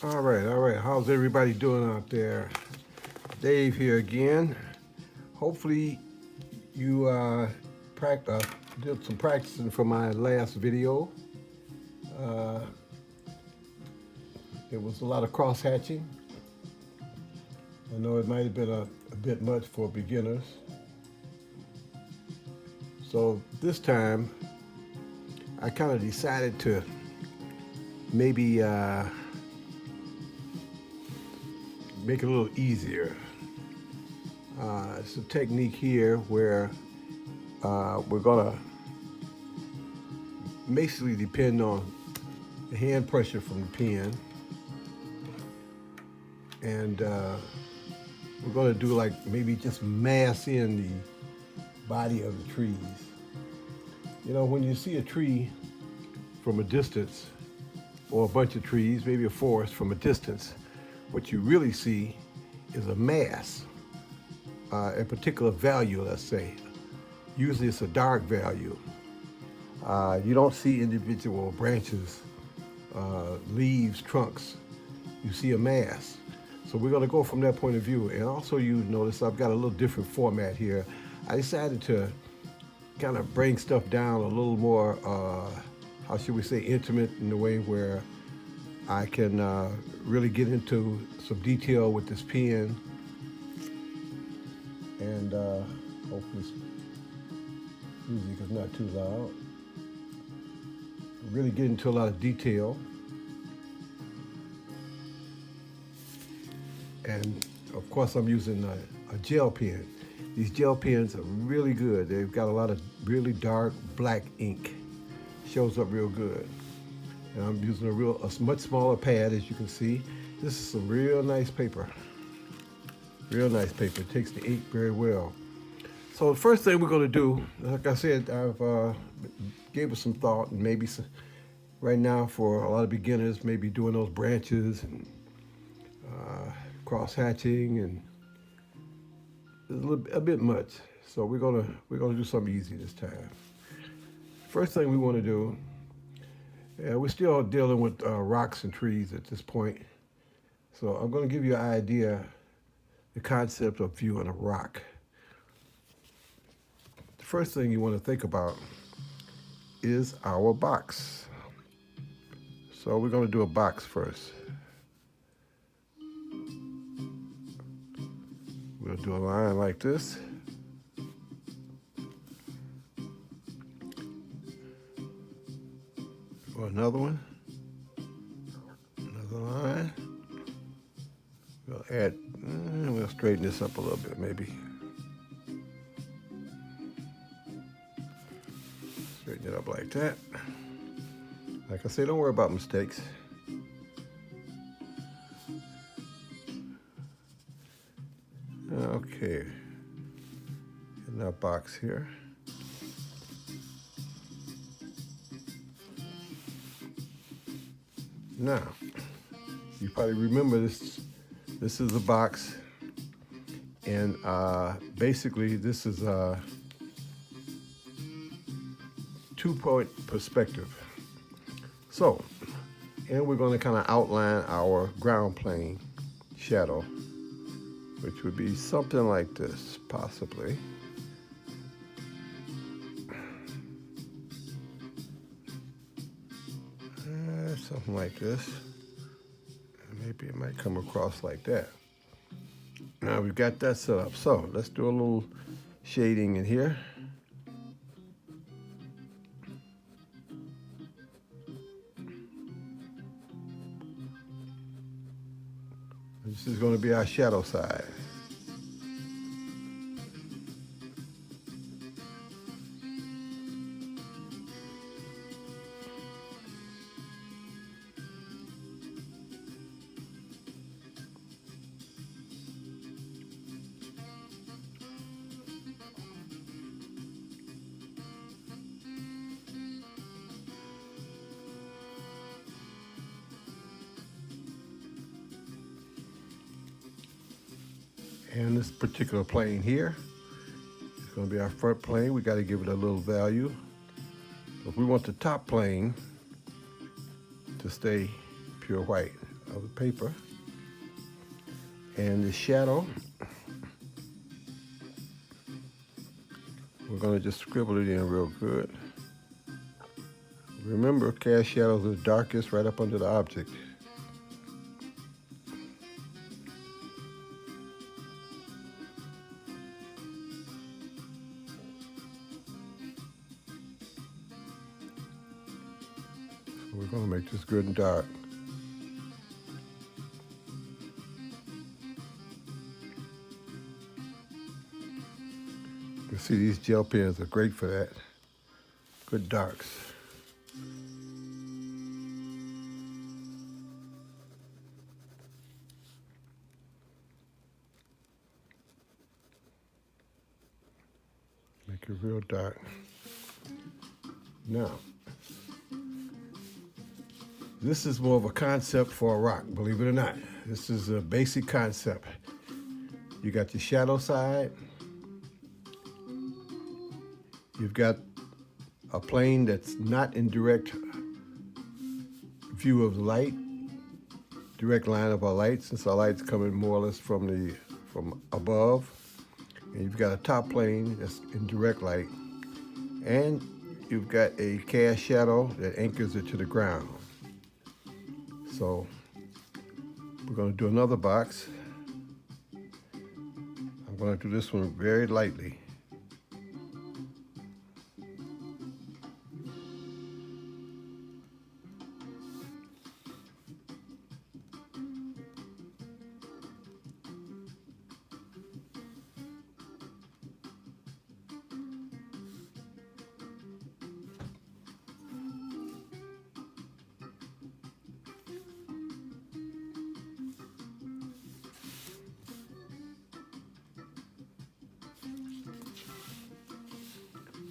All right, all right. How's everybody doing out there? Dave here again. Hopefully you did some practicing for my last video. Uh, it was a lot of cross hatching. I know it might have been a bit much for beginners. So this time I kind of decided to maybe make it a little easier. It's a technique here where we're gonna basically depend on the hand pressure from the pen, and we're gonna do like maybe just mass in the body of the trees. You know, when you see a tree from a distance, or a bunch of trees, maybe a forest from a distance, what you really see is a mass, a particular value, let's say. Usually it's a dark value. You don't see individual branches, leaves, trunks. You see a mass. So we're going to go from that point of view. And also you notice I've got a little different format here. I decided to kind of bring stuff down a little more, how should we say, intimate, in the way where I can really get into some detail with this pen, and hopefully this music is not too loud. Really get into a lot of detail, and of course I'm using a gel pen. These gel pens are really good. They've got a lot of really dark black ink. Shows up real good. And I'm using a much smaller pad, as you can see. This is some real nice paper. Real nice paper. It takes the ink very well. So the first thing we're going to do, like I said, I've gave it some thought, and maybe right now for a lot of beginners, maybe doing those branches and cross hatching, and a bit much. So we're gonna do something easy this time. First thing we want to do, we're still dealing with rocks and trees at this point. So I'm going to give you an idea, the concept of viewing a rock. The first thing you want to think about is our box. So we're going to do a box first. We'll do a line like this. Or another one. Another line. We'll straighten this up a little bit maybe. Straighten it up like that. Like I say, don't worry about mistakes. Okay. In that box here. Now, you probably remember this. This is a box, and basically this is a 2-point perspective. So, and we're going to kind of outline our ground plane shadow, which would be something like this, possibly. Something like this. Maybe it might come across like that. Now we've got that set up. So let's do a little shading in here. This is going to be our shadow side. And this particular plane here is going to be our front plane. We got to give it a little value. If we want the top plane to stay pure white, of the paper. And the shadow, we're going to just scribble it in real good. Remember, cast shadows are darkest right up under the object. So we're going to make this good and dark. You see, these gel pens are great for that. Good darks. Make it real dark. Now, this is more of a concept for a rock, believe it or not. This is a basic concept. You got your shadow side. You've got a plane that's not in direct view of the light, direct line of our light, since our light's coming more or less from above. And you've got a top plane that's in direct light. And you've got a cast shadow that anchors it to the ground. So we're going to do another box. I'm going to do this one very lightly.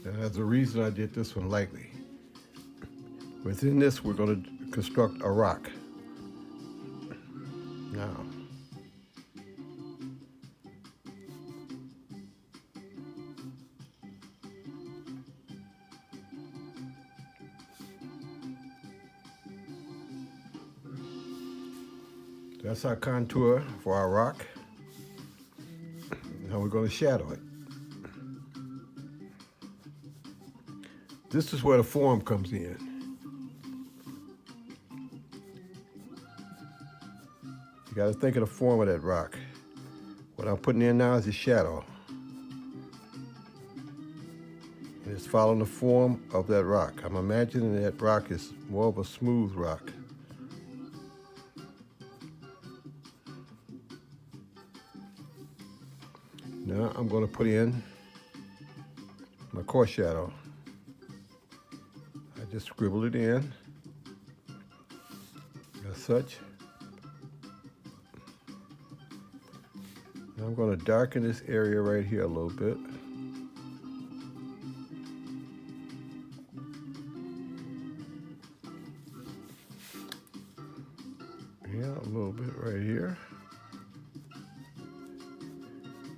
And there's a reason I did this one lightly. Within this, we're going to construct a rock. Now, that's our contour for our rock. Now we're going to shadow it. This is where the form comes in. You got to think of the form of that rock. What I'm putting in now is the shadow. And it's following the form of that rock. I'm imagining that rock is more of a smooth rock. Now I'm going to put in my core shadow. I just scribble it in as such. Now I'm going to darken this area right here a little bit. Yeah, a little bit right here.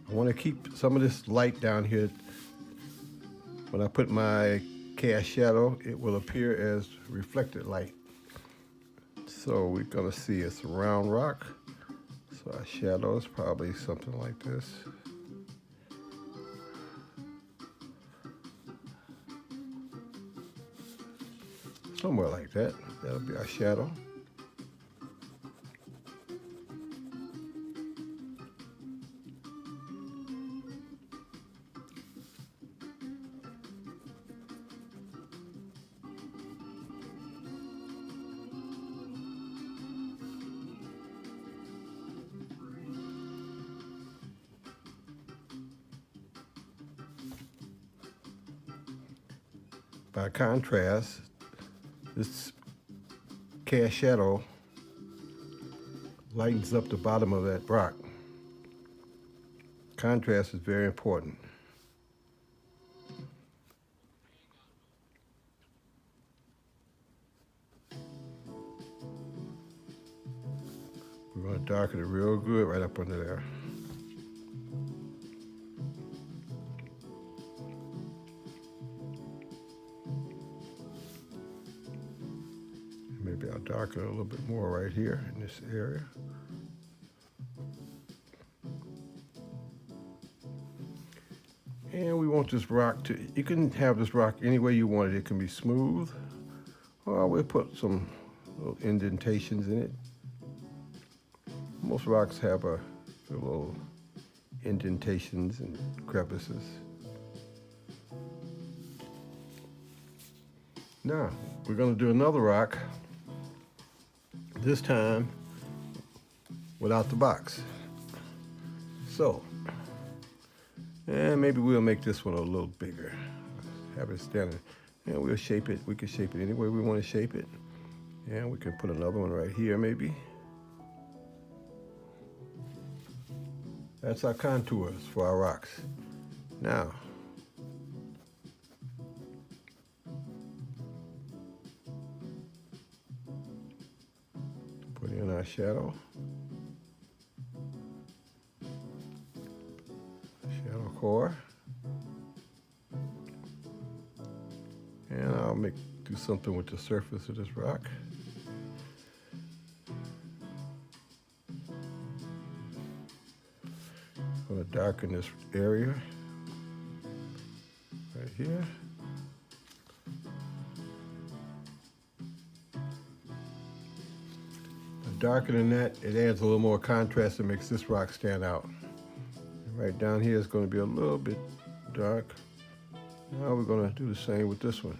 I want to keep some of this light down here. When I put my cast shadow, it will appear as reflected light. So we're going to see it's a round rock. So our shadow is probably something like this. Somewhere like that. That'll be our shadow. By contrast, this cast shadow lightens up the bottom of that rock. Contrast is very important. We're going to darken it real good right up under there. Maybe I'll darken Mark it a little bit more right here in this area. And we want this rock to, you can have this rock any way you want it. It can be smooth, or we'll put some little indentations in it. Most rocks have a little indentations and crevices. Now, we're going to do another rock, this time without the box. So, and maybe we'll make this one a little bigger. Have it standing. And we'll shape it. We can shape it any way we want to shape it. And we can put another one right here maybe. That's our contours for our rocks. Now, put in our shadow. Shadow core. And I'll do something with the surface of this rock. I'm going to darken this area right here. Darkening that, it adds a little more contrast and makes this rock stand out. And right down here is going to be a little bit dark. Now we're going to do the same with this one.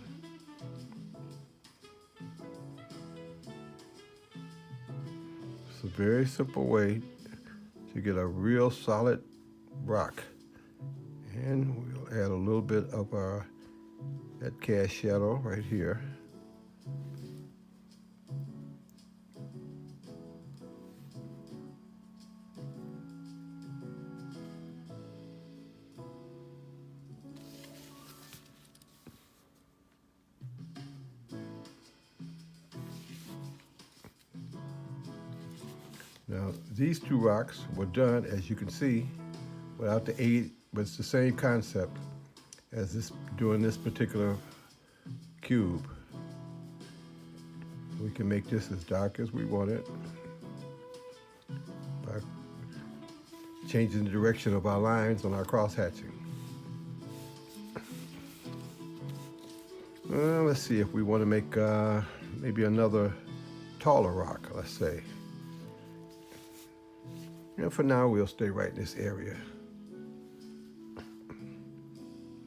It's a very simple way to get a real solid rock. And we'll add a little bit of that cast shadow right here. Now, these two rocks were done, as you can see, without the aid, but it's the same concept as doing this particular cube. We can make this as dark as we want it by changing the direction of our lines on our cross-hatching. Let's see if we want to make maybe another taller rock, let's say. And for now, we'll stay right in this area.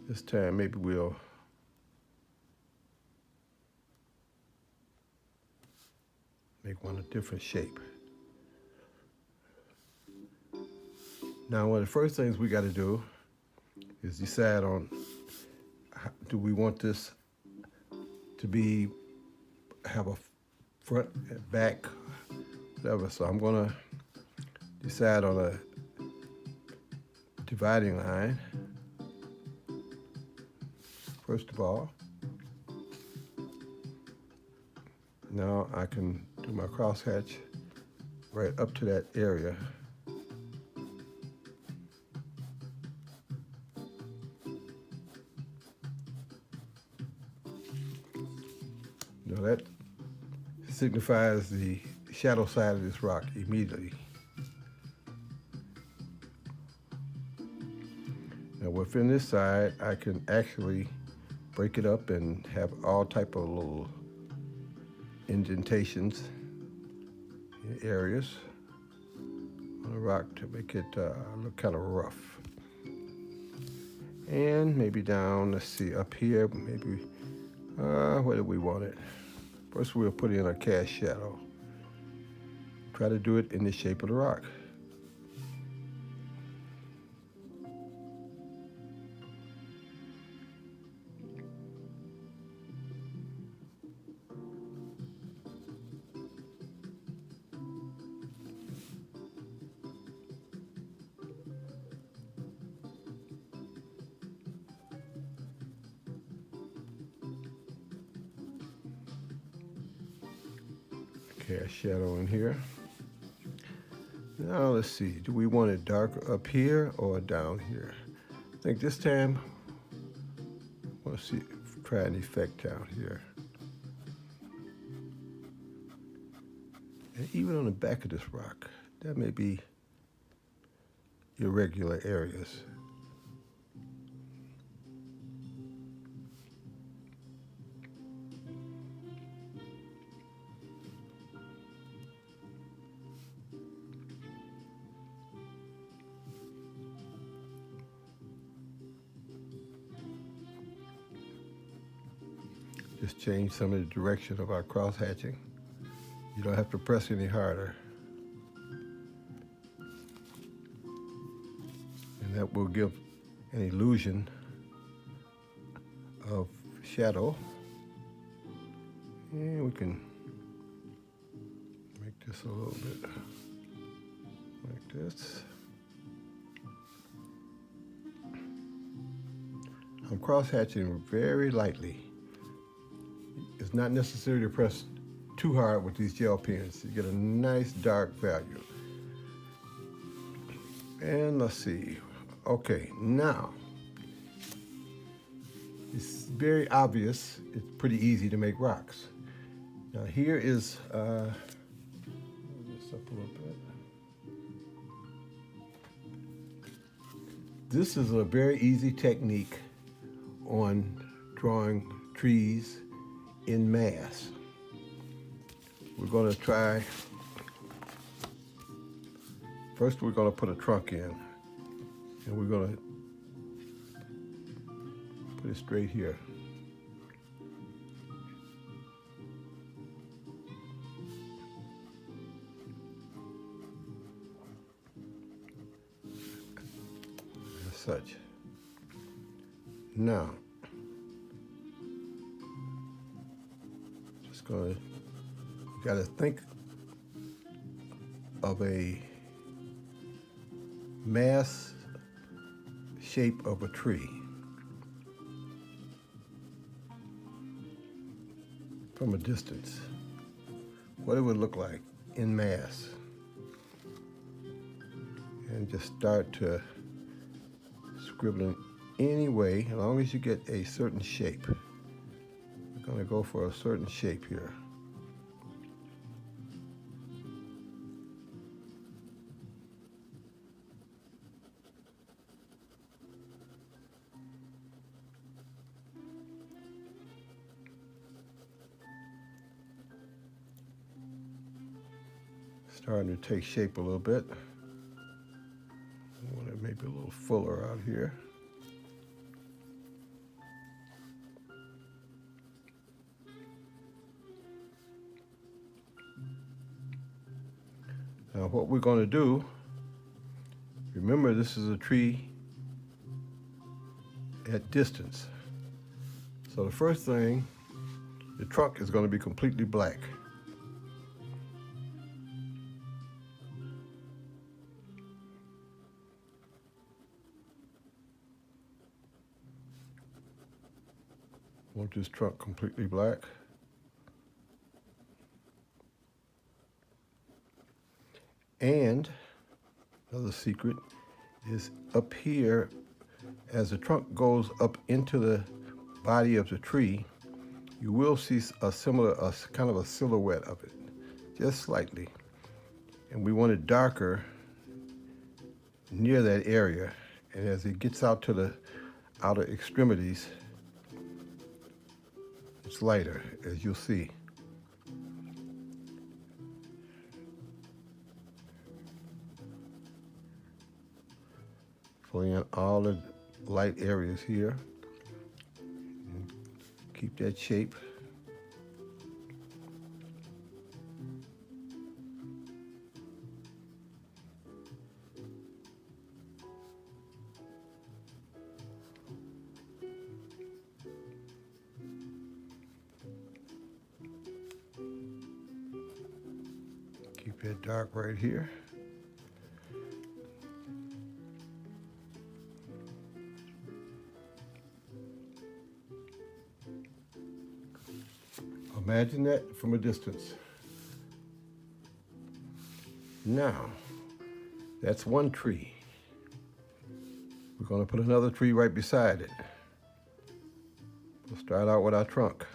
This time, maybe we'll make one a different shape. Now, one of the first things we got to do is decide on, do we want this to have a front and back, whatever. So I'm going to decide on a dividing line. First of all, now I can do my crosshatch right up to that area. Now that signifies the shadow side of this rock immediately. Now within this side, I can actually break it up and have all type of little indentations in areas on the rock to make it look kind of rough. And maybe down, let's see, up here, maybe, where do we want it? First we'll put in a cast shadow. Try to do it in the shape of the rock. Cast shadow in here. Now let's see, do we want it darker up here or down here? I think this time, let's see, try an effect down here. And even on the back of this rock, there may be irregular areas. Just change some of the direction of our cross hatching. You don't have to press any harder. And that will give an illusion of shadow. And we can make this a little bit like this. I'm cross hatching very lightly. It's not necessary to press too hard with these gel pens. You get a nice dark value. And let's see. Okay, now it's very obvious. It's pretty easy to make rocks. Now here is move this up a little bit. This is a very easy technique on drawing trees in mass. We're going to try, first we're going to put a trunk in, and we're going to put it straight here. As such. Now, you got to think of a mass shape of a tree from a distance, what it would look like in mass, and just start to scribbling any way, as long as you get a certain shape. We're going to go for a certain shape here. Starting to take shape a little bit. I want it maybe a little fuller out here. Now what we're going to do, remember this is a tree at distance. So the first thing, the trunk is going to be completely black. Want this trunk completely black. And another secret is up here, as the trunk goes up into the body of the tree, you will see a kind of a silhouette of it, just slightly. And we want it darker near that area. And as it gets out to the outer extremities, it's lighter, as you'll see. Filling in all the light areas here. And keep that shape. Keep that dark right here. Imagine that from a distance. Now, that's one tree. We're going to put another tree right beside it. We'll start out with our trunk.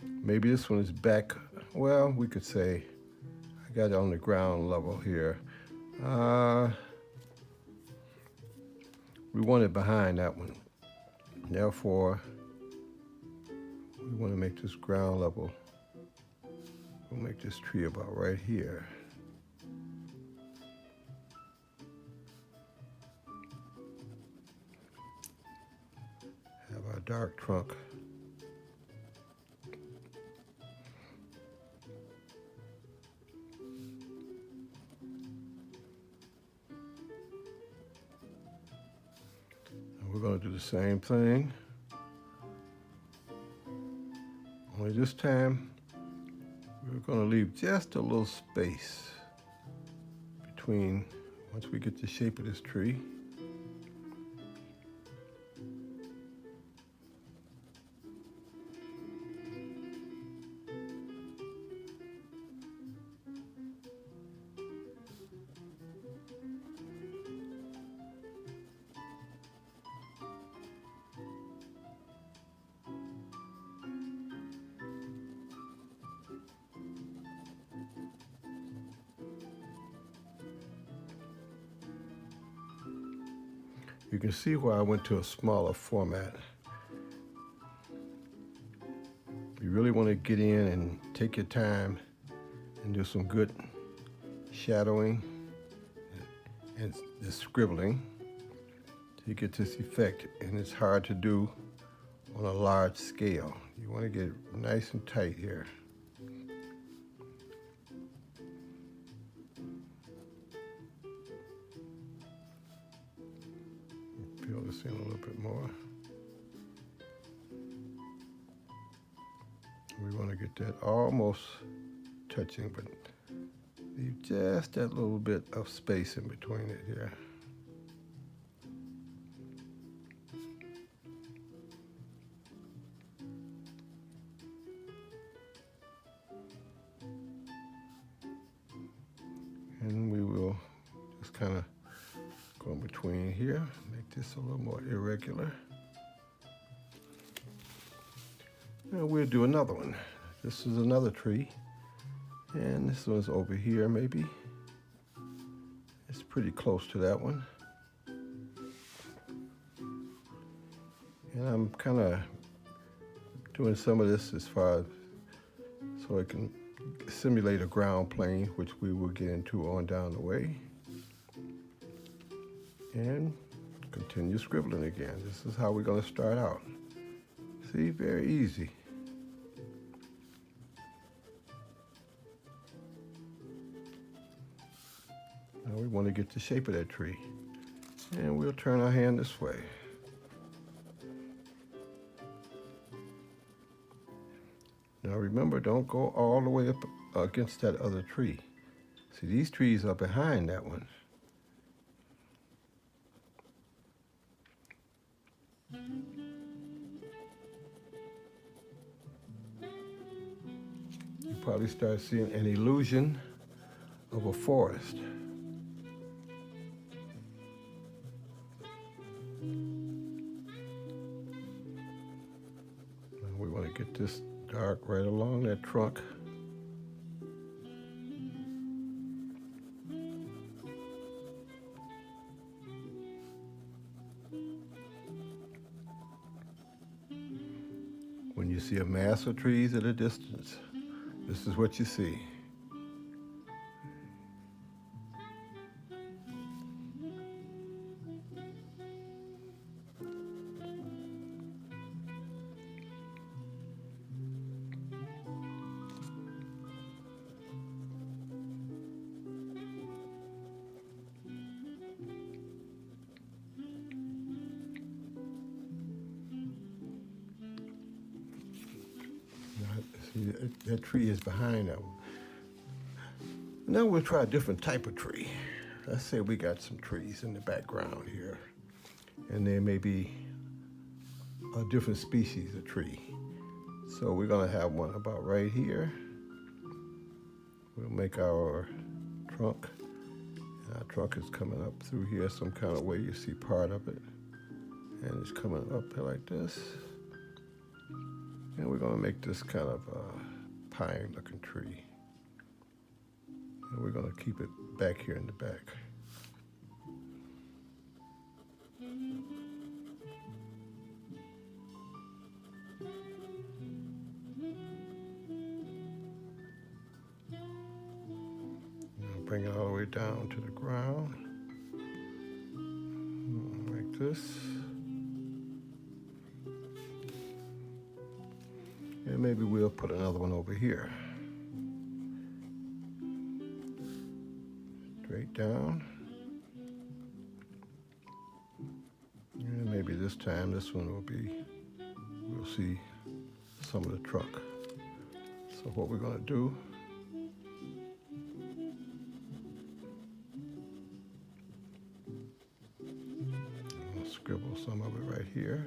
Maybe this one is back well, we could say I got it on the ground level here. We want it behind that one. Therefore, we want to make this ground level. We'll make this tree about right here. Have our dark trunk. And we're going to do the same thing. Only this time, we're going to leave just a little space between, once we get the shape of this tree. You can see why I went to a smaller format. You really want to get in and take your time and do some good shadowing and the scribbling to get this effect, and it's hard to do on a large scale. You want to get nice and tight here. Fill this in a little bit more. We want to get that almost touching, but leave just that little bit of space in between it here. And we will just kind of go in between here, make this a little more irregular. And we'll do another one. This is another tree. And this one's over here maybe. It's pretty close to that one. And I'm kind of doing some of this as far as so I can simulate a ground plane, which we will get into on down the way. And continue scribbling again. This is how we're going to start out. See, very easy. Now we want to get the shape of that tree. And we'll turn our hand this way. Now remember, don't go all the way up against that other tree. See, these trees are behind that one. You probably start seeing an illusion of a forest. And we want to get this dark right along that trunk. When you see a mass of trees at a distance, this is what you see. See, that tree is behind that one. Now we'll try a different type of tree. Let's say we got some trees in the background here, and there may be a different species of tree. So we're gonna have one about right here. We'll make our trunk. And our trunk is coming up through here some kind of way. You see part of it. And it's coming up here like this. And we're gonna make this kind of pine looking tree. And we're going to keep it back here in the back. Bring it all the way down to the ground, like this. And maybe we'll put another one over here. Straight down. And maybe this time, this one will be, we'll see some of the trunk. So what we're gonna do, I'll scribble some of it right here.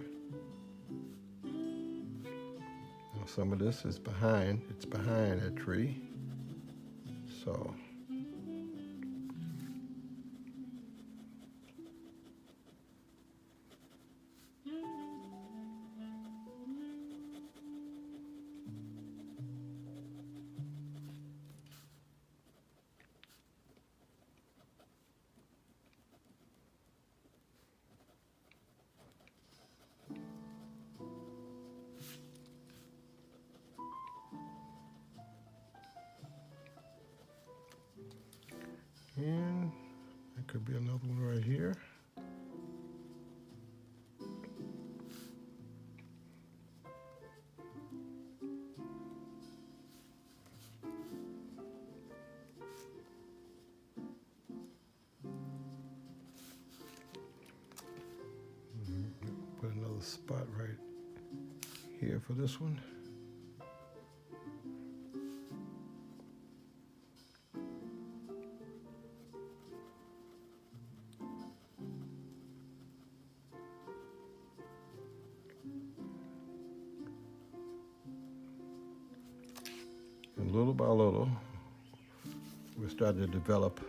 Now some of this is behind, it's behind that tree. So and there could be another one right here. Put another spot right here for this one. And little by little, we're starting to develop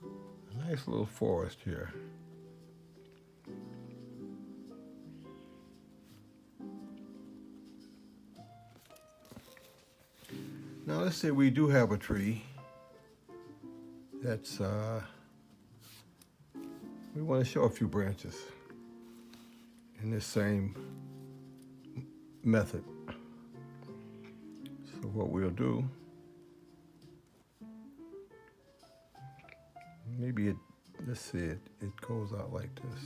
a nice little forest here. Now let's say we do have a tree that's, we want to show a few branches in this same method. So what we'll do, maybe it, let's see, it goes out like this.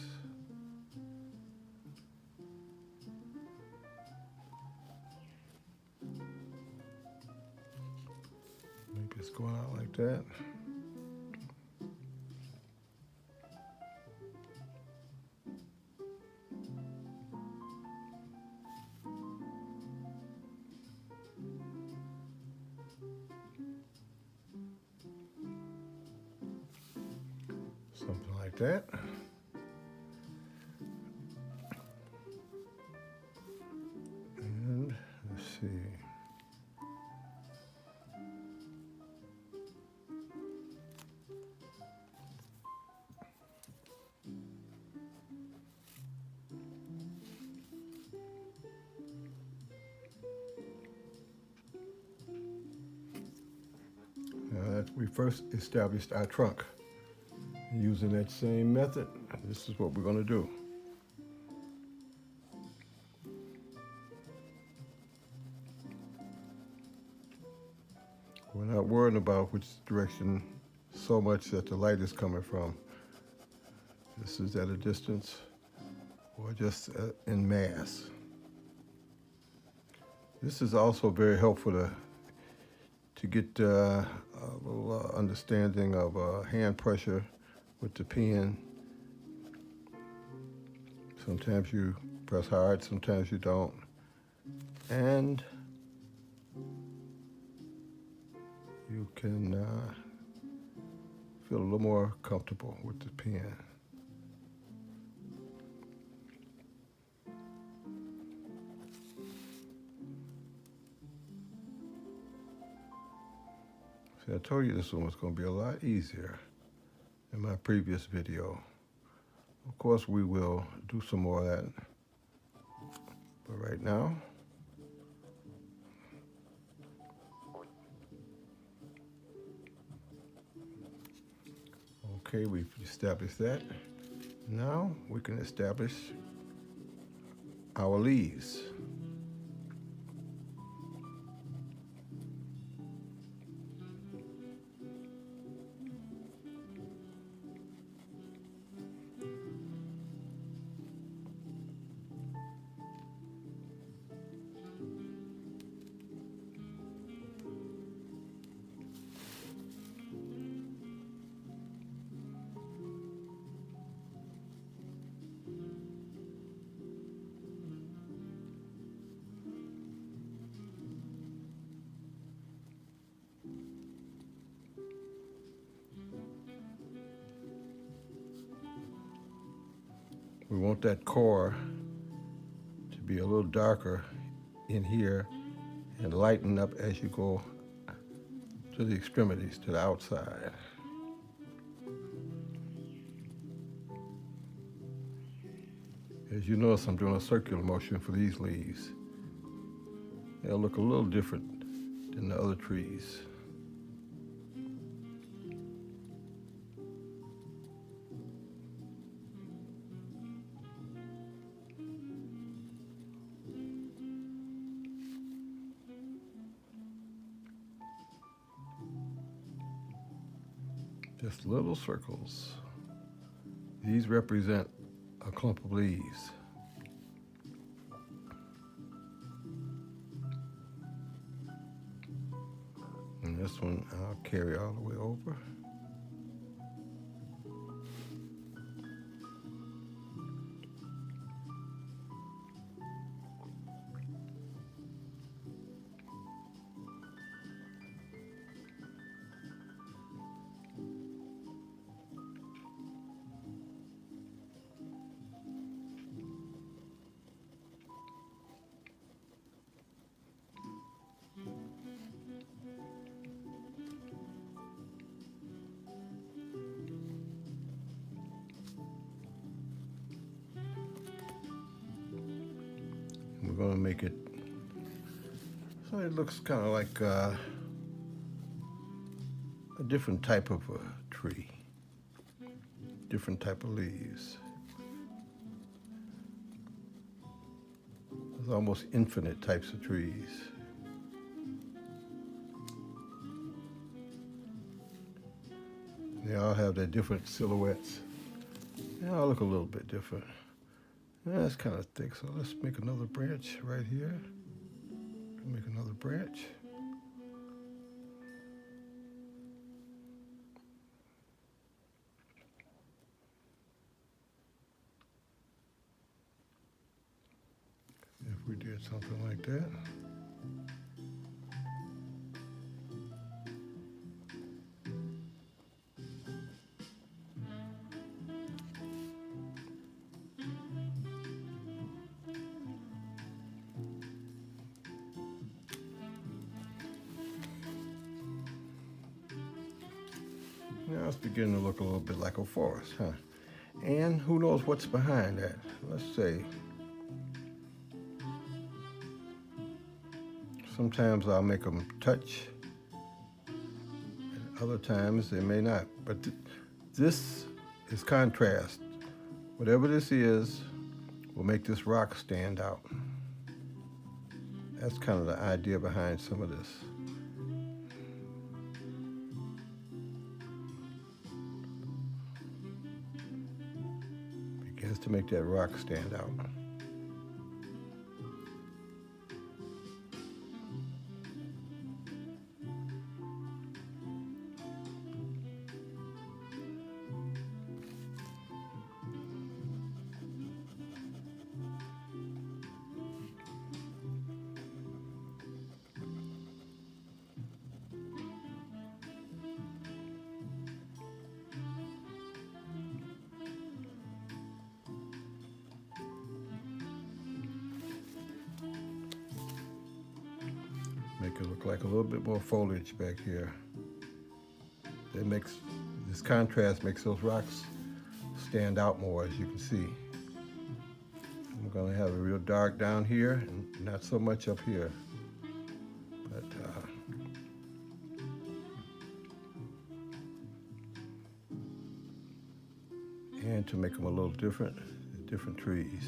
Maybe it's going out like that. Something like that. And let's see. We first established our trunk. Using that same method, this is what we're going to do. We're not worrying about which direction so much that the light is coming from. This is at a distance or just in mass. This is also very helpful to get a little understanding of hand pressure with the pen. Sometimes you press hard, sometimes you don't. And you can feel a little more comfortable with the pen. See, I told you this one was going to be a lot easier in my previous video. Of course, we will do some more of that. But right now, Okay, we've established that. Now we can establish our leaves. We want that core to be a little darker in here and lighten up as you go to the extremities, to the outside. As you notice, I'm doing a circular motion for these leaves. They'll look a little different than the other trees. Just little circles. These represent a clump of leaves. And this one I'll carry all the way over. We're going to make it so it looks kind of like a different type of a tree, different type of leaves. There's almost infinite types of trees. They all have their different silhouettes. They all look a little bit different. That's kind of thick, so let's make another branch right here. Make another branch. If we did something like that. Now it's beginning to look a little bit like a forest, huh? And who knows what's behind that? Let's see. Sometimes I'll make them touch, and other times they may not. But this is contrast. Whatever this is will make this rock stand out. That's kind of the idea behind some of this. Begins to make that rock stand out. Make it look like a little bit more foliage back here. That makes, this contrast makes those rocks stand out more, as you can see. I'm gonna have a real dark down here and not so much up here. But and to make them a little different trees.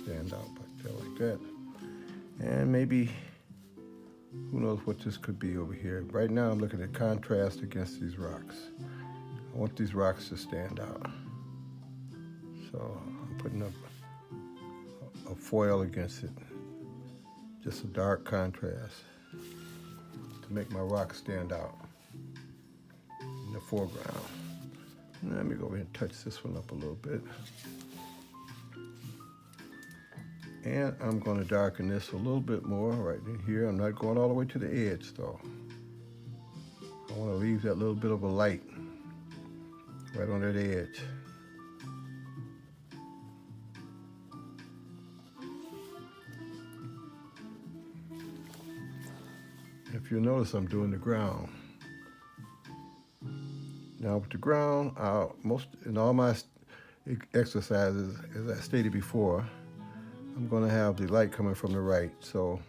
Stand out like that. And maybe, who knows what this could be over here. Right now I'm looking at contrast against these rocks. I want these rocks to stand out. So I'm putting up a foil against it. Just a dark contrast to make my rocks stand out in the foreground. And let me go ahead and touch this one up a little bit. And I'm going to darken this a little bit more right in here. I'm not going all the way to the edge though. I want to leave that little bit of a light right on that edge. If you'll notice, I'm doing the ground. Now with the ground, in all my exercises, as I stated before, I'm going to have the light coming from the right. So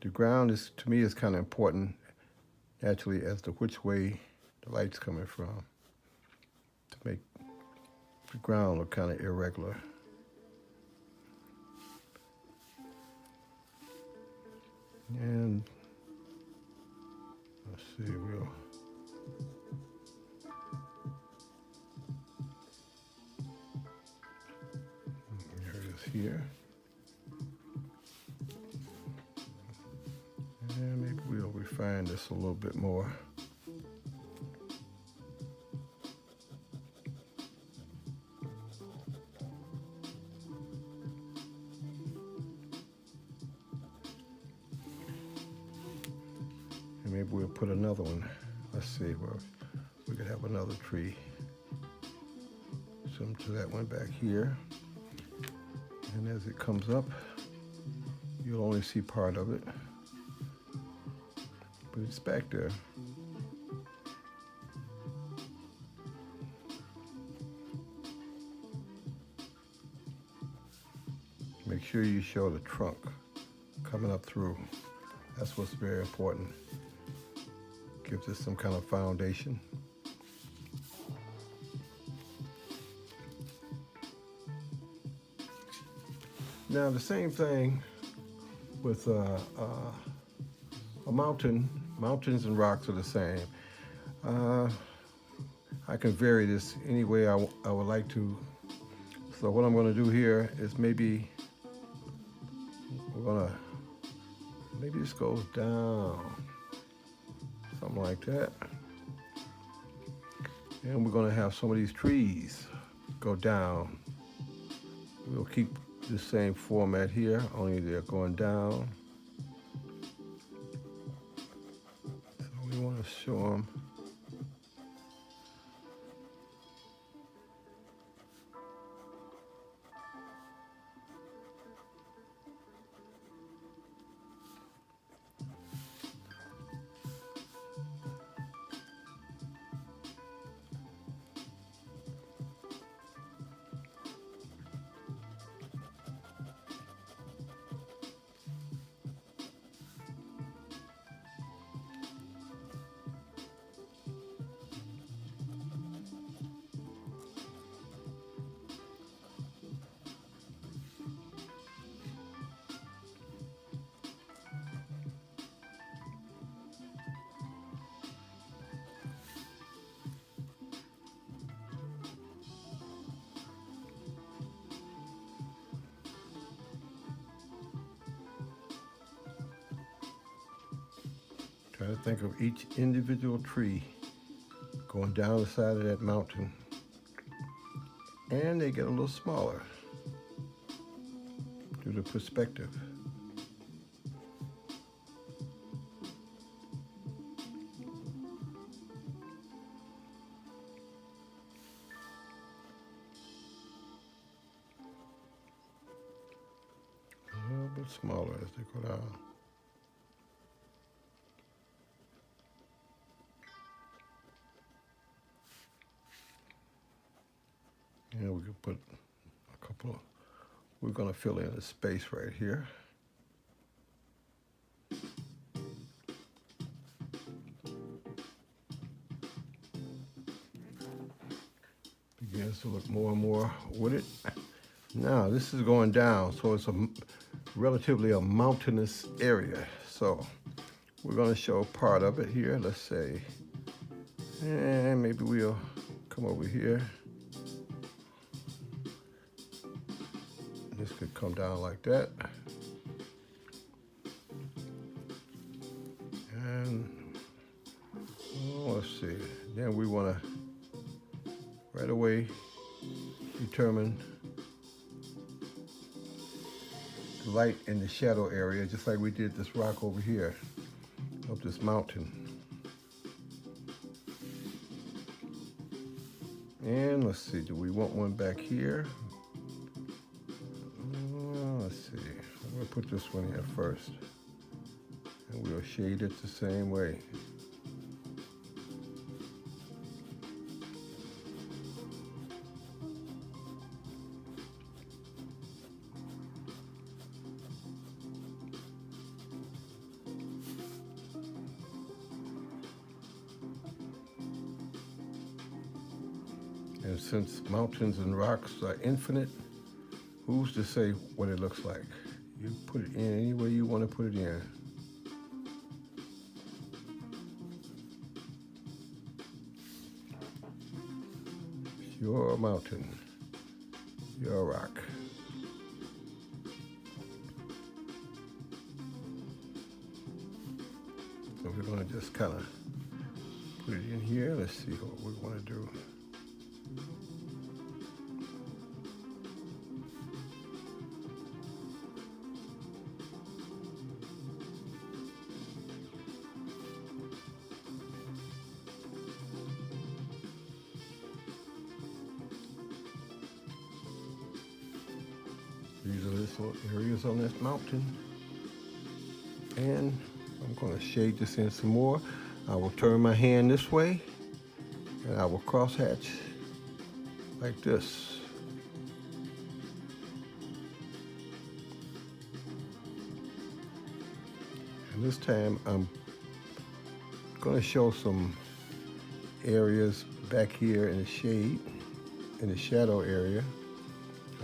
the ground to me is kind of important naturally as to which way the light's coming from to make the ground look kind of irregular. And let's see, there it is here. And maybe we'll refine this a little bit more. And maybe we'll put another one. Let's see, well, we could have another tree. Similar to that one back here. And as it comes up, you'll only see part of it. But it's back there. Make sure you show the trunk coming up through. That's what's very important. Gives us some kind of foundation. Now the same thing with a mountain. Mountains and rocks are the same. I can vary this any way I would like to. So what I'm going to do here is maybe this goes down, something like that. And we're going to have some of these trees go down. We'll keep the same format here, only they're going down. So we want to show them. Try to think of each individual tree going down the side of that mountain. And they get a little smaller due to perspective. A little bit smaller as they go down. And we could put a couple of we're going to fill in a space right here. Begins to look more and more wooded. Now this is going down, so it's relatively a mountainous area. So we're going to show part of it here. Let's say, and maybe we'll come over here. This could come down like that. And let's see. Then we want to right away determine the light in the shadow area, just like we did this rock over here, up this mountain. And let's see, do we want one back here? Let's see, I'm gonna put this one here first. And we'll shade it the same way. And since mountains and rocks are infinite, who's to say what it looks like? You put it in any way you want to put it in. Your mountain, your rock. So we're going to just kind of put it in here. Let's see what we want to do. These are the little areas on this mountain. And I'm going to shade this in some more. I will turn my hand this way and I will crosshatch like this. And this time I'm going to show some areas back here in the shade, in the shadow area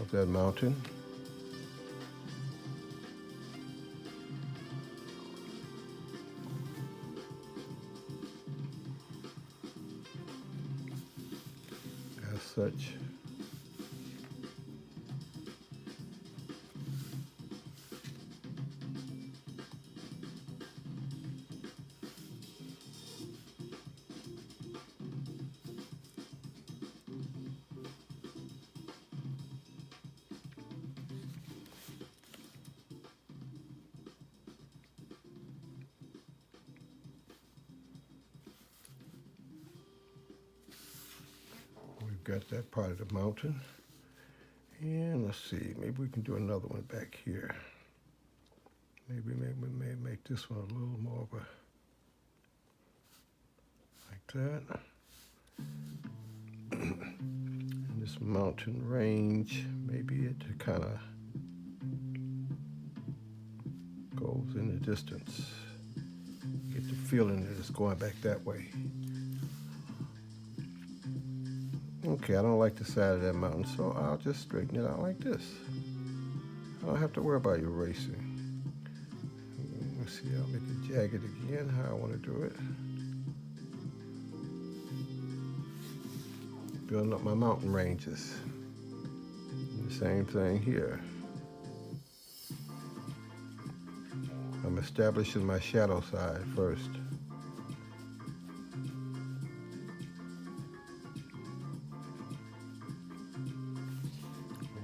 of that mountain. As such. Got that part of the mountain. And let's see, maybe we can do another one back here. Maybe we may make this one a little more of a, like that. And this mountain range, maybe it kind of goes in the distance. Get the feeling that it's going back that way. Okay, I don't like the side of that mountain, so I'll just straighten it out like this. I don't have to worry about erasing. Let's see, I'll make it jagged again, how I want to do it. Building up my mountain ranges. And the same thing here. I'm establishing my shadow side first.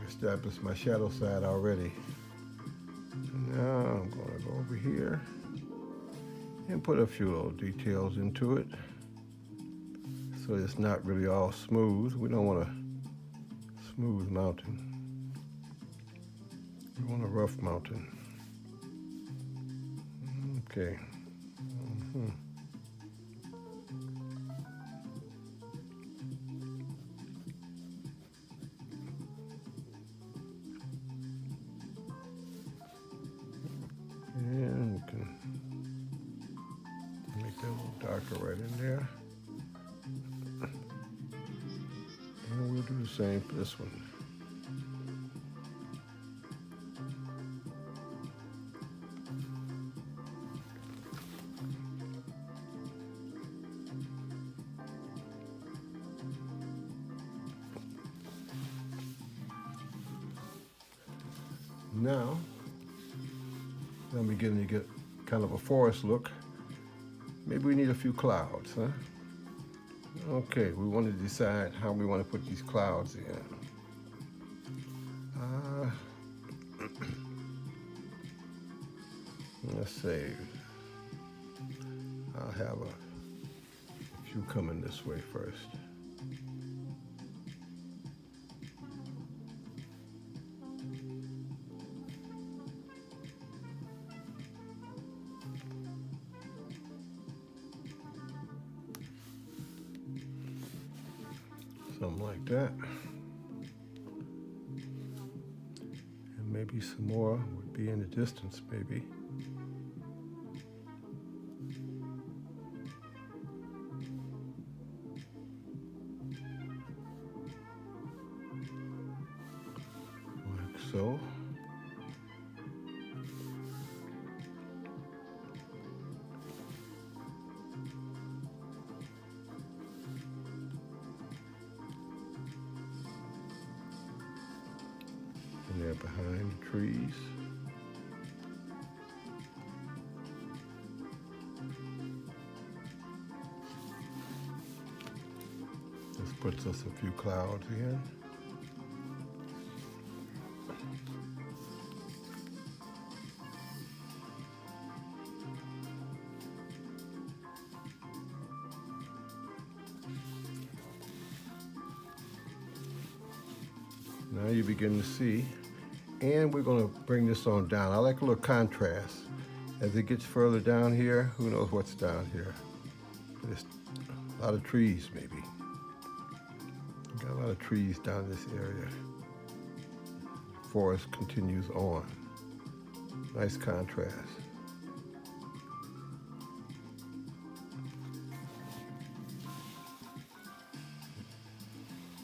Established my shadow side already. Now I'm going to go over here and put a few little details into it so it's not really all smooth. We don't want a smooth mountain. We want a rough mountain. Okay. right in there. And we'll do the same for this one. Now, I'm beginning to get kind of a forest look. Maybe we need a few clouds, huh? Okay, we want to decide how we want to put these clouds in. Let's see. I'll have a few coming this way first. Something like that. And maybe some more would be in the distance, maybe. Like so. And they're behind the trees. This puts us a few clouds in. Now you begin to see, and we're going to bring this on down. I like a little contrast. As it gets further down here, who knows what's down here? There's a lot of trees, maybe. Got a lot of trees down this area. Forest continues on. Nice contrast.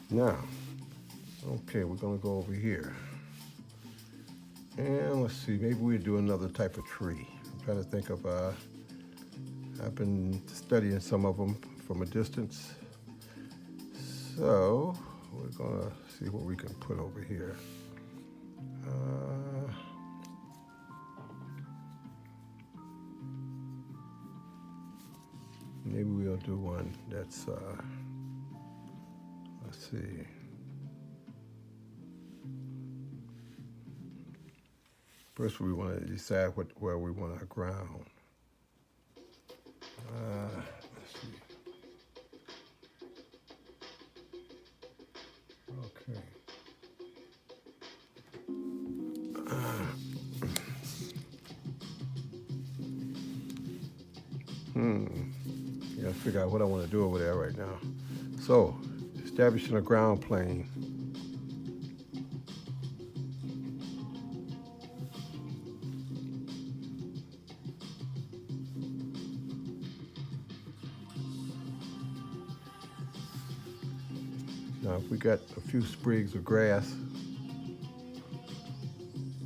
Now, okay, we're gonna go over here. And let's see, maybe we'll do another type of tree. I'm trying to think of, I've been studying some of them from a distance. So, we're gonna see what we can put over here. Maybe we'll do one that's, let's see. First, we want to decide where we want our ground. Let's see. Okay. Gotta figure out what I want to do over there right now. So, establishing a ground plane. Now, if we got a few sprigs of grass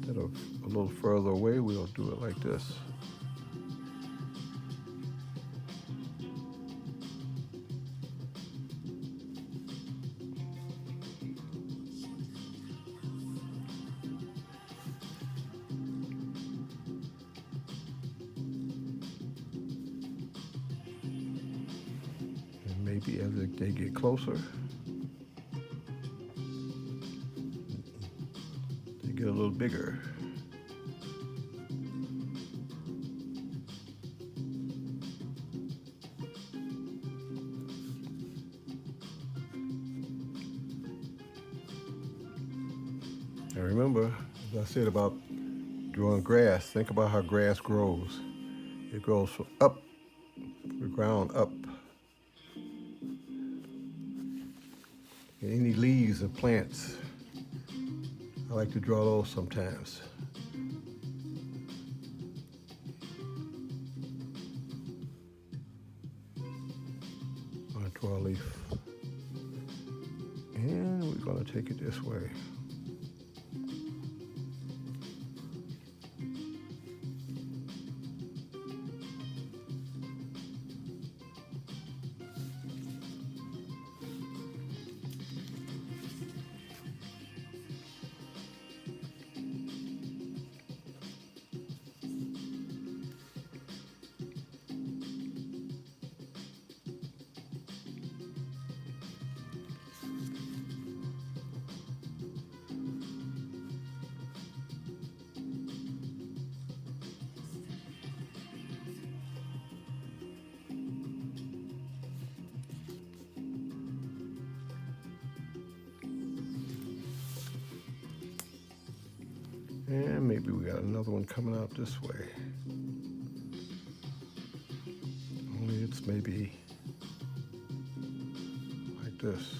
that are a little further away, we'll do it like this. And maybe as they get closer, get a little bigger. And remember, as I said about growing grass, think about how grass grows. It grows from up, the ground up. And any leaves and plants, I like to draw those sometimes. going to take it this way. And maybe we got another one coming out this way. Only it's maybe like this.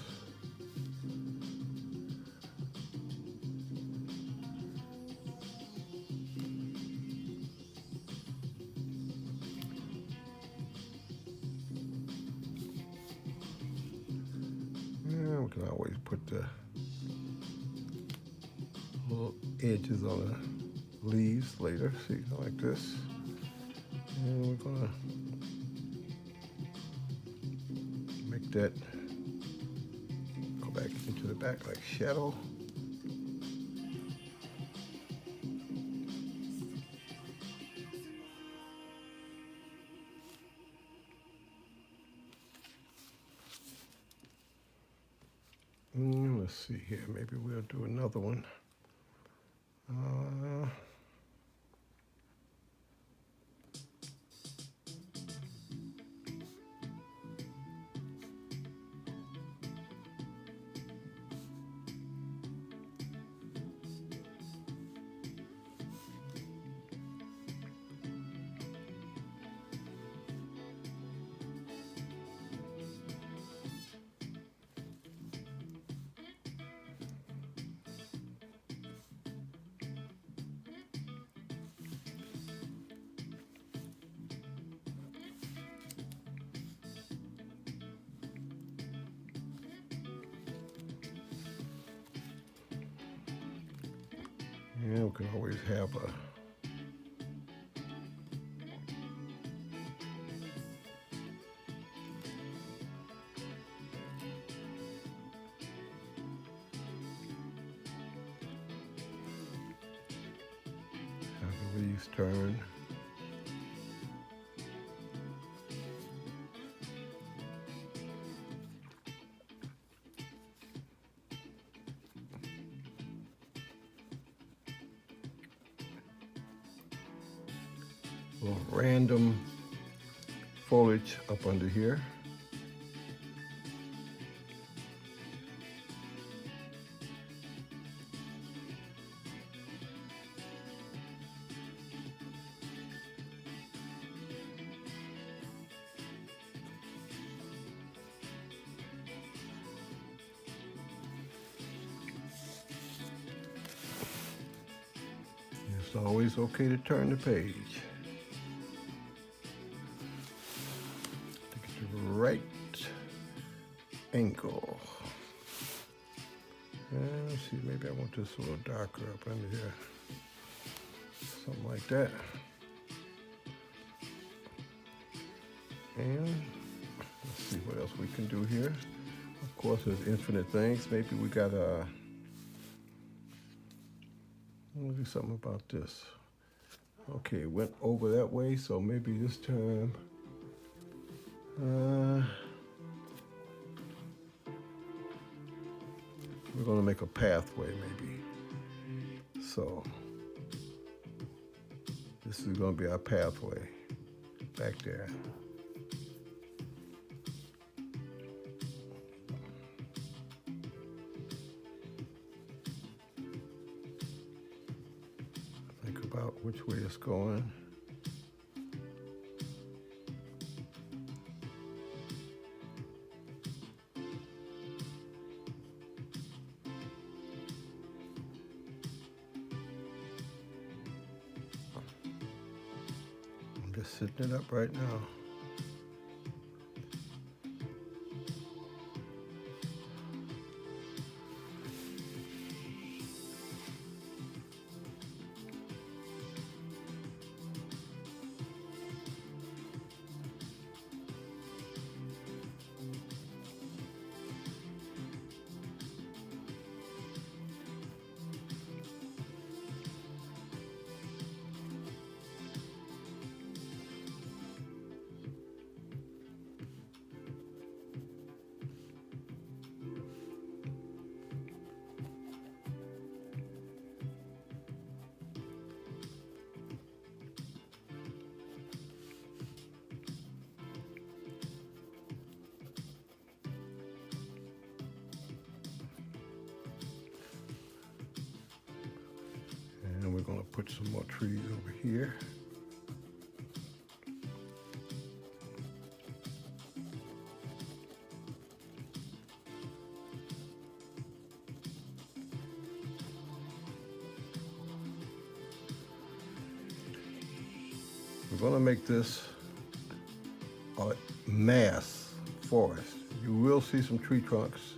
Yeah, we can always put the little edges on the leaves later, see, like this. And we're gonna make that go back into the back like shadow. Let's see here, maybe we'll do another one. Yeah, we can always have a the leaves turn. Little random foliage up under here. It's always okay to turn the page. To get the right angle. And let's see, maybe I want this a little darker up under here. Something like that. And let's see what else we can do here. Of course, there's infinite things. Maybe we got a... We'll do something about this. Okay, it went over that way, so maybe this time, we're gonna make a pathway maybe. So, this is gonna be our pathway back there. About which way it's going. I'm just sitting it up right now. And we're going to put some more trees over here. We're going to make this a mass forest. You will see some tree trunks.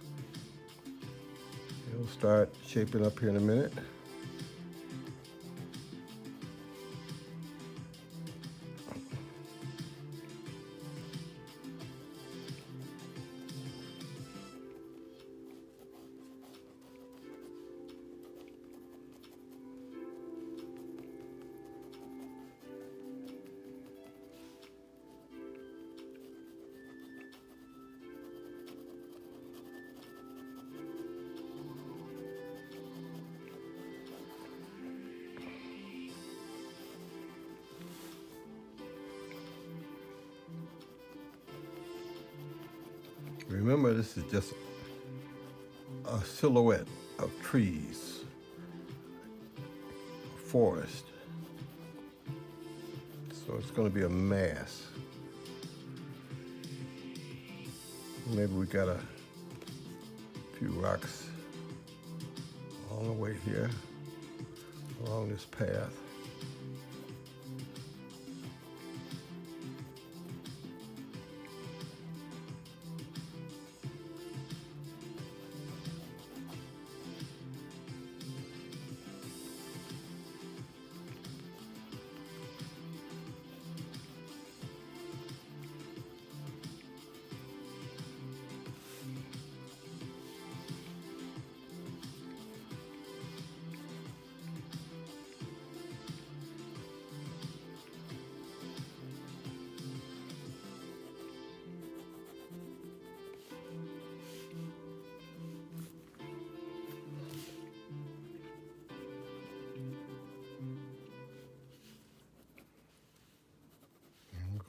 It'll start shaping up here in a minute. Remember, this is just a silhouette of trees, a forest. So it's going to be a mass. Maybe we got a few rocks all the way here, along this path.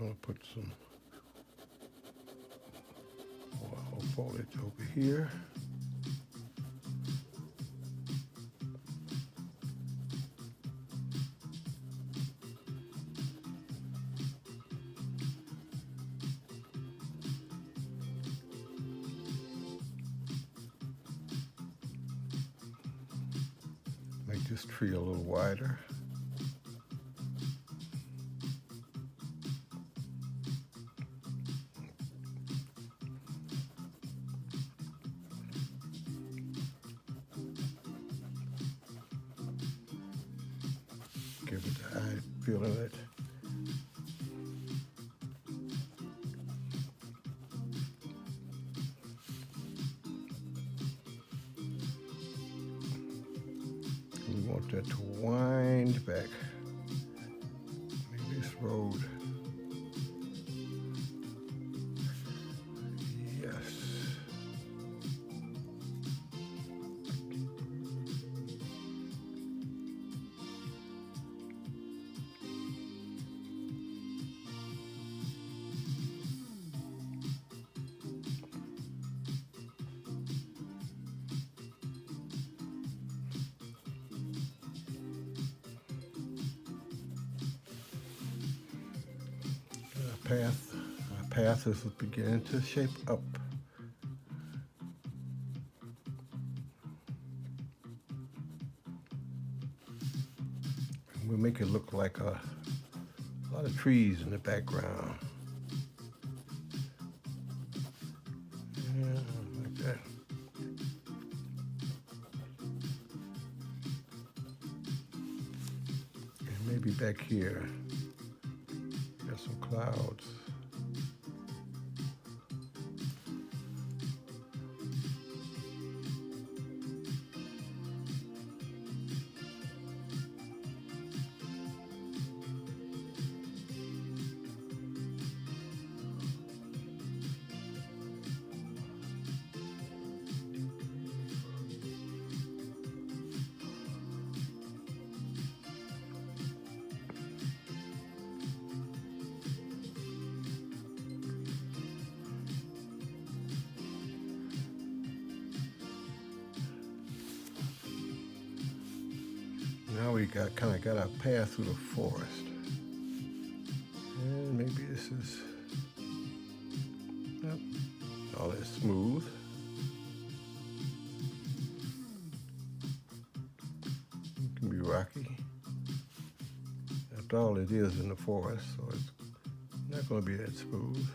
I'm going to put some more foliage over here. Make this tree a little wider. Give it the eye feel of it. We want that to wind back. Maybe this road. Yes. Our path is beginning to shape up. We'll make it look like a lot of trees in the background. Yeah, like that. And maybe back here. Some clouds. Now we kind of got our path through the forest. And maybe this is, yep, all that's smooth. It can be rocky. After all, it is in the forest, so it's not going to be that smooth.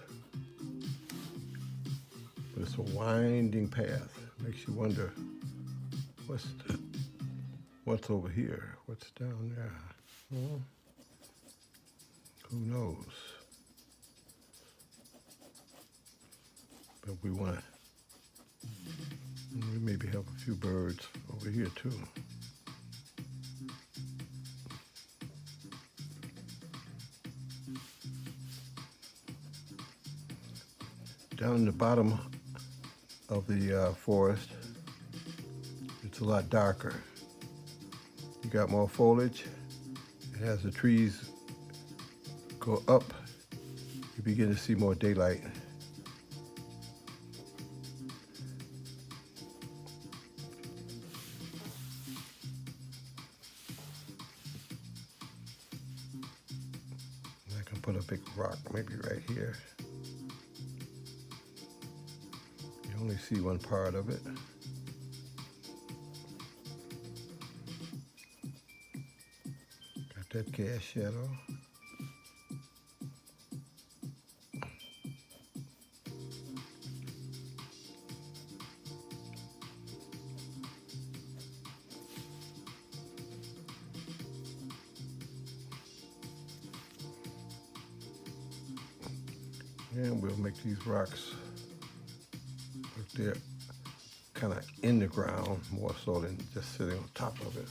But it's a winding path. Makes you wonder, what's over here? What's down there? Well, who knows? But we maybe have a few birds over here too. Down in the bottom of the forest, it's a lot darker. You got more foliage, and as the trees go up, you begin to see more daylight. I can put a big rock maybe right here. You only see one part of it. Got that gas shadow. And we'll make these rocks look they're kind of in the ground more so than just sitting on top of it.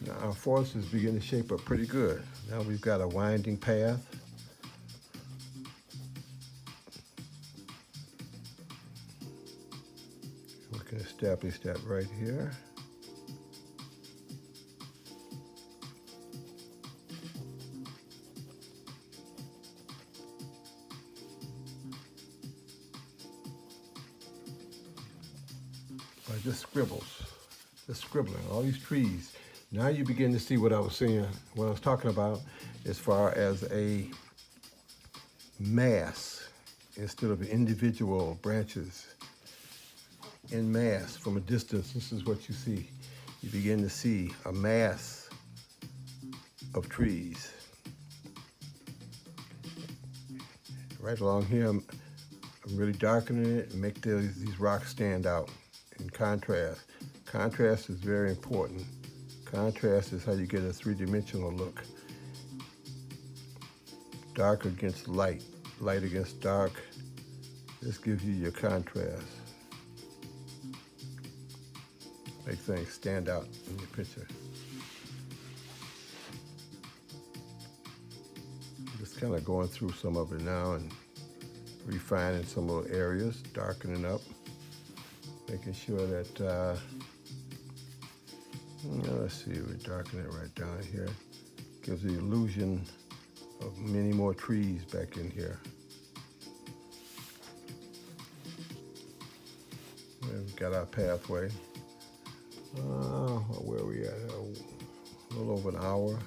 Now our forest is beginning to shape up pretty good. Now we've got a winding path. We can establish that right here. By just scribbling, all these trees. Now you begin to see what I was saying, what I was talking about as far as a mass instead of individual branches. In mass, from a distance, this is what you see. You begin to see a mass of trees. Right along here, I'm really darkening it and make these rocks stand out in contrast. Contrast is very important. Contrast is how you get a three-dimensional look. Dark against light, light against dark. This gives you your contrast. Make things stand out in your picture. Just kind of going through some of it now and refining some little areas, darkening up, making sure that, let's see, we darken it right down here. Gives the illusion of many more trees back in here. We've got our pathway. Where are we at? A little over an hour.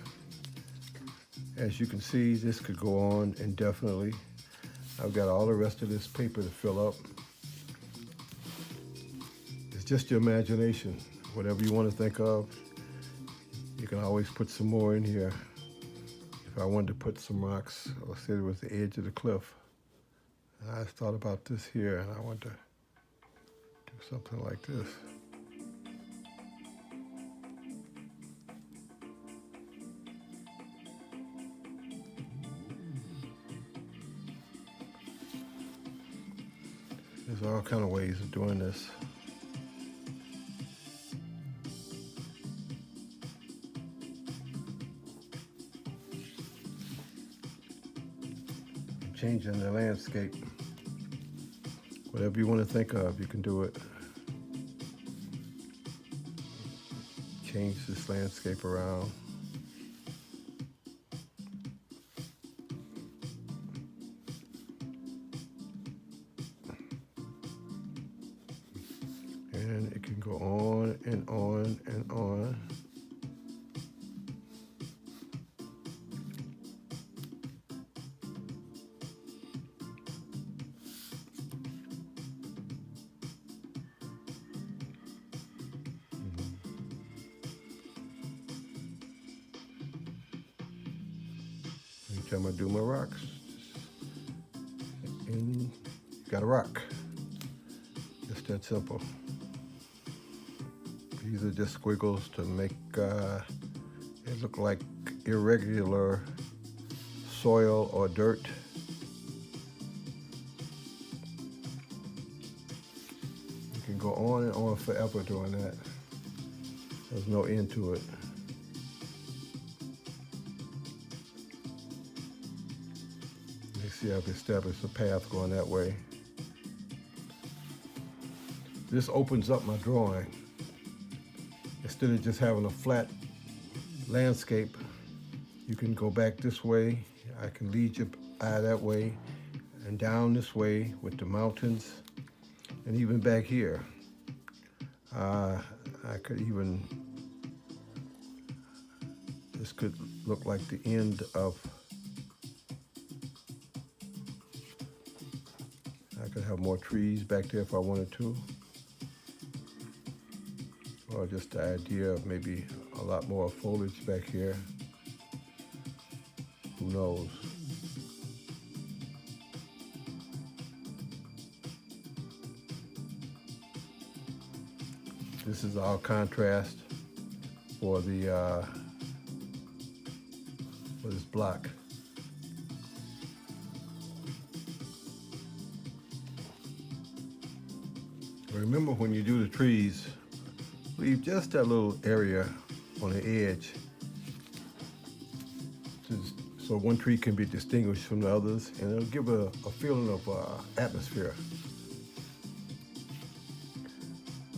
As you can see, this could go on indefinitely. I've got all the rest of this paper to fill up. It's just your imagination. Whatever you want to think of, you can always put some more in here. If I wanted to put some rocks, let's say it was the edge of the cliff. I thought about this here, and I want to do something like this. There's all kind of ways of doing this. Changing the landscape. Whatever you want to think of, you can do it. Change this landscape around. And it can go on and on and on. time I do my rocks, and got a rock. Just that simple. These are just squiggles to make it look like irregular soil or dirt. You can go on and on forever doing that. There's no end to it. You see I've established a path going that way. This opens up my drawing. Instead of just having a flat landscape, you can go back this way. I can lead your eye that way and down this way with the mountains, and even back here. I could even, this could look like the end of, I could have more trees back there if I wanted to. Or just the idea of maybe a lot more foliage back here. Who knows? This is all contrast for the for this block. Remember, when you do the trees, leave just that little area on the edge so one tree can be distinguished from the others, and it'll give a feeling of atmosphere.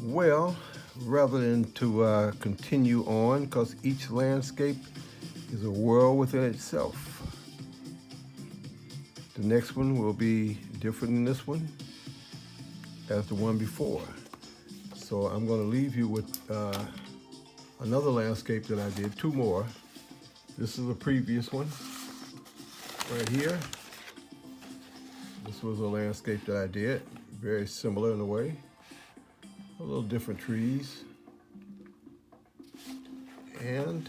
Well, rather than to continue on, because each landscape is a world within itself, the next one will be different than this one as the one before. So I'm going to leave you with another landscape that I did, two more. This is a previous one right here. This was a landscape that I did, very similar in a way. A little different trees. And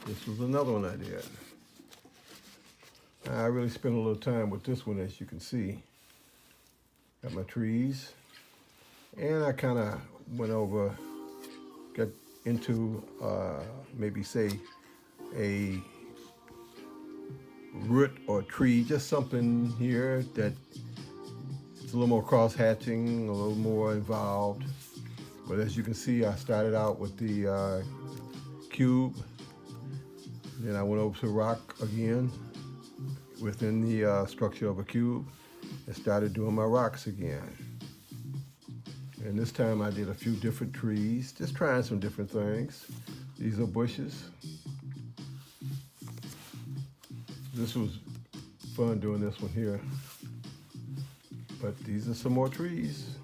this was another one I did. I really spent a little time with this one, as you can see. Got my trees. And I kind of went over, got into maybe say a root or tree, just something here that it's a little more cross-hatching, a little more involved. But as you can see, I started out with the cube. Then I went over to rock again within the structure of a cube and started doing my rocks again. And this time I did a few different trees, just trying some different things. These are bushes. This was fun doing this one here. But these are some more trees.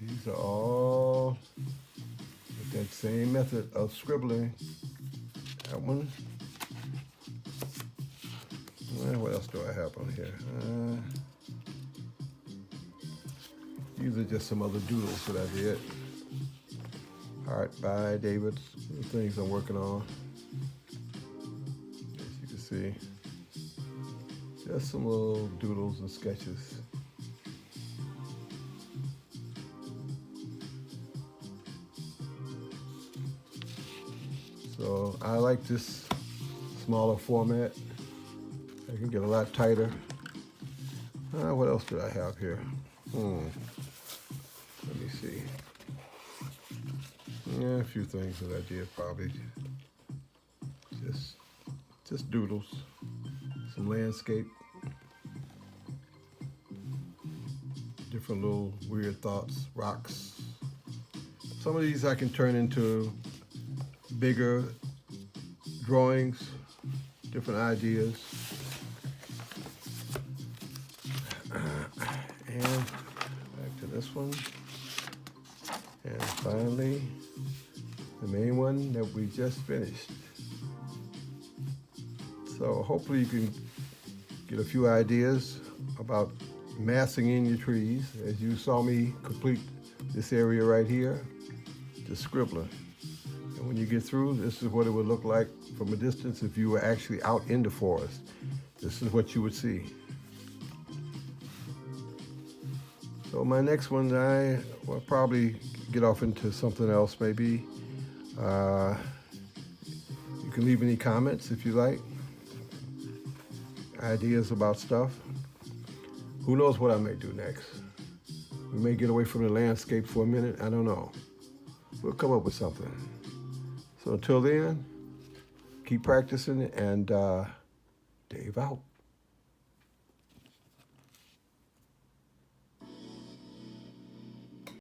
These are all with that same method of scribbling. That one. What else do I have on here? These are just some other doodles that I did. Heart by David, the things I'm working on. As you can see, just some little doodles and sketches. So I like this smaller format. I can get a lot tighter. What else did I have here? Let me see. Yeah, a few things that I did probably. Just doodles. Some landscape. Different little weird thoughts, rocks. Some of these I can turn into bigger drawings, different ideas. And back to this one. And finally, the main one that we just finished. So hopefully you can get a few ideas about massing in your trees. As you saw me complete this area right here, just scribbling. And when you get through, this is what it would look like from a distance if you were actually out in the forest. This is what you would see. So my next one, I will probably get off into something else maybe. You can leave any comments if you like. Ideas about stuff. Who knows what I may do next. We may get away from the landscape for a minute, I don't know. We'll come up with something. So until then, keep practicing, and Dave out.